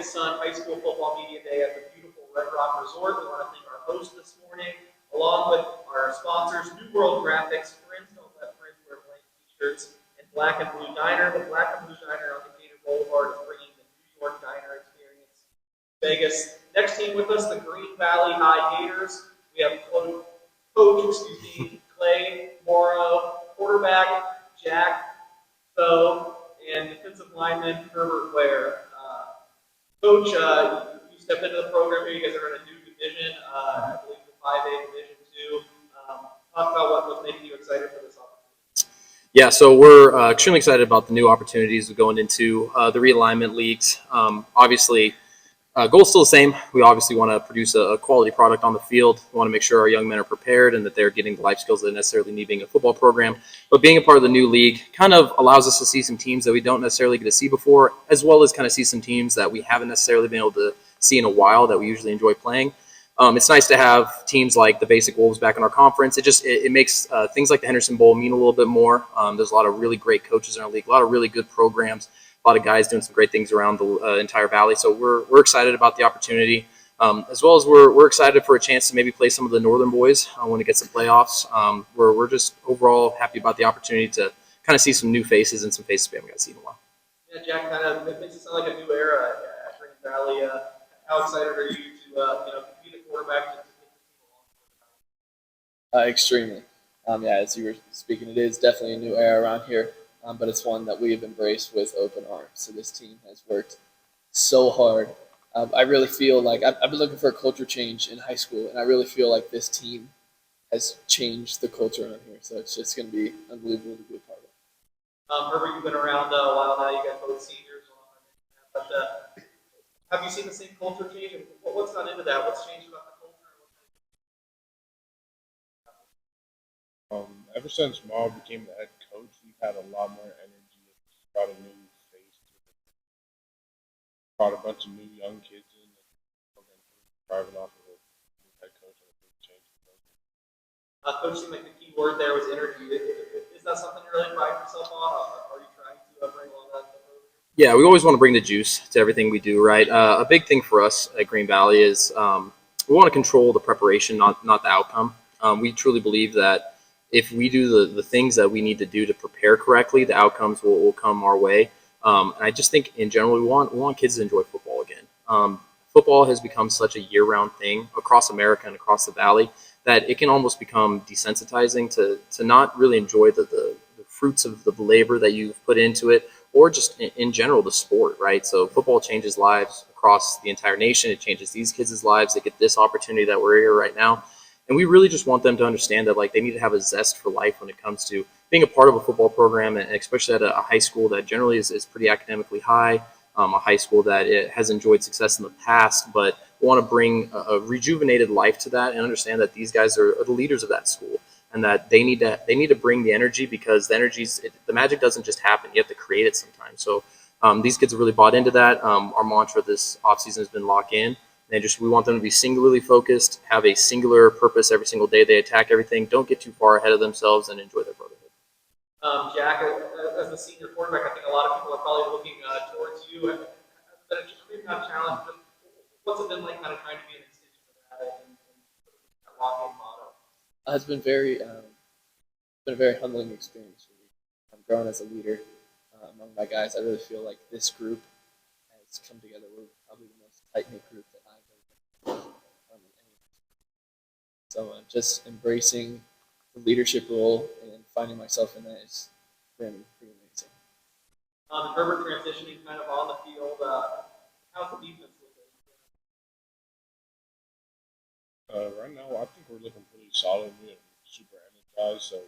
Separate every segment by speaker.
Speaker 1: Sun High School Football Media Day at the beautiful Red Rock Resort. We want to thank our host this morning, along with our sponsors, New World Graphics, Friends Don't Let Friends Wear Blank T-shirts, and Black and Blue Diner. The Black and Blue Diner on Decatur Boulevard is bringing the New York Diner experience to Vegas. Next team with us, the Green Valley High Gators. We have Coach Clay Morrow, quarterback Jack Foe, and defensive lineman Herbert Ware. Coach, you stepped into the program here. You guys are in a new division, I believe the 5A Division 2. Talk about what's making you excited for this opportunity.
Speaker 2: Yeah, so we're extremely excited about the new opportunities of going into the realignment leagues. Obviously, goal's still the same. We obviously want to produce a quality product on the field. We want to make sure our young men are prepared and that they're getting the life skills they necessarily need being a football program. But being a part of the new league kind of allows us to see some teams that we don't necessarily get to see before, as well as kind of see some teams that we haven't necessarily been able to see in a while that we usually enjoy playing. It's nice to have teams like the Basic Wolves back in our conference. It makes things like the Henderson Bowl mean a little bit more. There's a lot of really great coaches in our league, a lot of really good programs. A lot of guys doing some great things around the entire valley. So we're excited about the opportunity, as well as we're excited for a chance to maybe play some of the Northern boys when it gets to playoffs. We're just overall happy about the opportunity to kind of see some new faces and some faces we haven't got to see in a while.
Speaker 1: Yeah, Jack, it makes it sound like a new era at Green Valley. How excited are you to be the quarterback to take the team along?
Speaker 3: Extremely. Yeah, as you were speaking, it is definitely a new era around here. But it's one that we have embraced with open arms. So this team has worked so hard. I really feel like I've been looking for a culture change in high school, and I really feel like this team has changed the culture around here. So it's just going to be unbelievable to be a part of.
Speaker 1: Herbert, you've been around a while now. You guys both seniors. But have you seen the same culture change? And what's gone into that? What's changed about the
Speaker 4: culture? Ever since Maul became the head coach, we've had a lot more energy. It's brought a new face to it. Brought a bunch of new young kids in. Driving off of a new head coach and a big change.
Speaker 1: Coach seemed like the key word there was energy. Is that something you really pride yourself on? Or are you trying to bring along that?
Speaker 2: Yeah, we always want to bring the juice to everything we do, right? A big thing for us at Green Valley is we want to control the preparation, not the outcome. We truly believe that if we do the things that we need to do to prepare correctly, the outcomes will come our way. And I just think in general, we want kids to enjoy football again. Football has become such a year-round thing across America and across the valley that it can almost become desensitizing to not really enjoy the fruits of the labor that you've put into it, or just in general the sport, right? So football changes lives across the entire nation. It changes these kids' lives. They get this opportunity that we're here right now. And we really just want them to understand that they need to have a zest for life when it comes to being a part of a football program, and especially at a high school that generally is pretty academically high, a high school that it has enjoyed success in the past, but want to bring a rejuvenated life to that and understand that these guys are the leaders of that school and that they need to bring the energy, because the magic doesn't just happen. You have to create it sometimes. So these kids have really bought into that. Our mantra this offseason has been lock in. We want them to be singularly focused, have a singular purpose every single day. They attack everything. Don't get too far ahead of themselves and enjoy their brotherhood.
Speaker 1: Jack, as the senior quarterback, I think a lot of people are probably looking towards you. Maybe not a challenge, but what's it been like kind of trying to be an extension of that and lock-in motto?
Speaker 3: It's been a very humbling experience for me. I'm growing as a leader among my guys. I really feel like this group has come together. We're probably the most tight-knit group that I've ever been. So just embracing the leadership role and finding myself in that has been pretty amazing.
Speaker 1: Herbert transitioning kind of on the field. How's the defense looking?
Speaker 4: Right now, I think we're looking pretty solid. We're super energized, so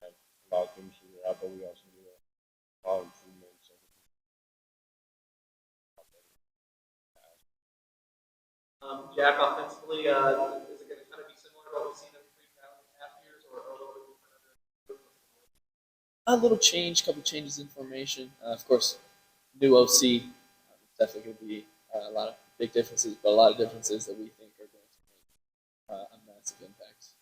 Speaker 4: have a lot of things figured out, but we also need a lot of improvement.
Speaker 1: Jack, offensively, is it going to kind of be similar to what we've seen in the past years, or a little bit different?
Speaker 3: A little change, couple changes in formation. Of course, new OC. Definitely going to be a lot of big differences, but a lot of differences that we think are going to make a massive impact.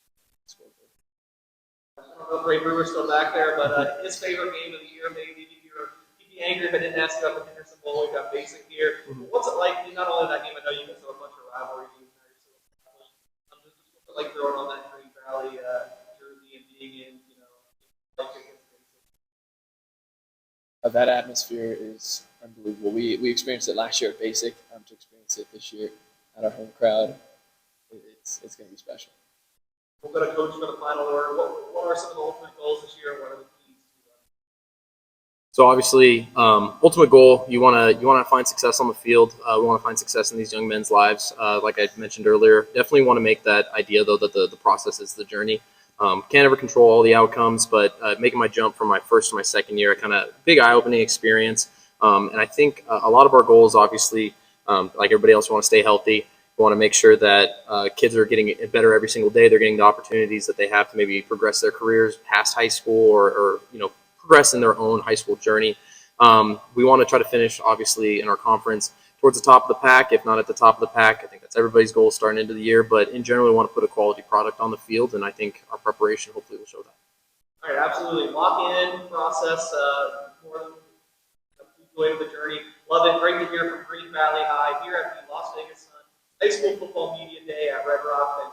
Speaker 1: I don't know if Ray Brewer's still back there, but his favorite game of the year, maybe. If you be angry if I didn't ask about the Henderson Bowl. We've got basic here. What's it like? Not only that game, I know you guys have a bunch of rivalry games there. So, just what's it like throwing on that Green Valley jersey and being in, like against basic?
Speaker 3: That atmosphere is unbelievable. We experienced it last year at Basic. To experience it this year at our home crowd, it's going to be special.
Speaker 1: We'll go to Coach for the final word. What are some of the ultimate goals this year? What are the keys to
Speaker 2: So obviously, ultimate goal, you want to find success on the field. We want to find success in these young men's lives. Like I mentioned earlier, definitely want to make that idea though that the process is the journey. Can't ever control all the outcomes, but making my jump from my first to my second year, kind of big eye-opening experience. And I think a lot of our goals, obviously, like everybody else, we want to stay healthy. We want to make sure that kids are getting better every single day. They're getting the opportunities that they have to maybe progress their careers past high school or progress in their own high school journey. We want to try to finish, obviously, in our conference towards the top of the pack, if not at the top of the pack. I think that's everybody's goal starting into the year. But in general, we want to put a quality product on the field, and I think our preparation hopefully will show that.
Speaker 1: All right, absolutely. Lock in, process, more than enjoy the journey. Love it. Great to hear from Green Valley High here at the Las Vegas Sun High School Football Media Day at Red Rock.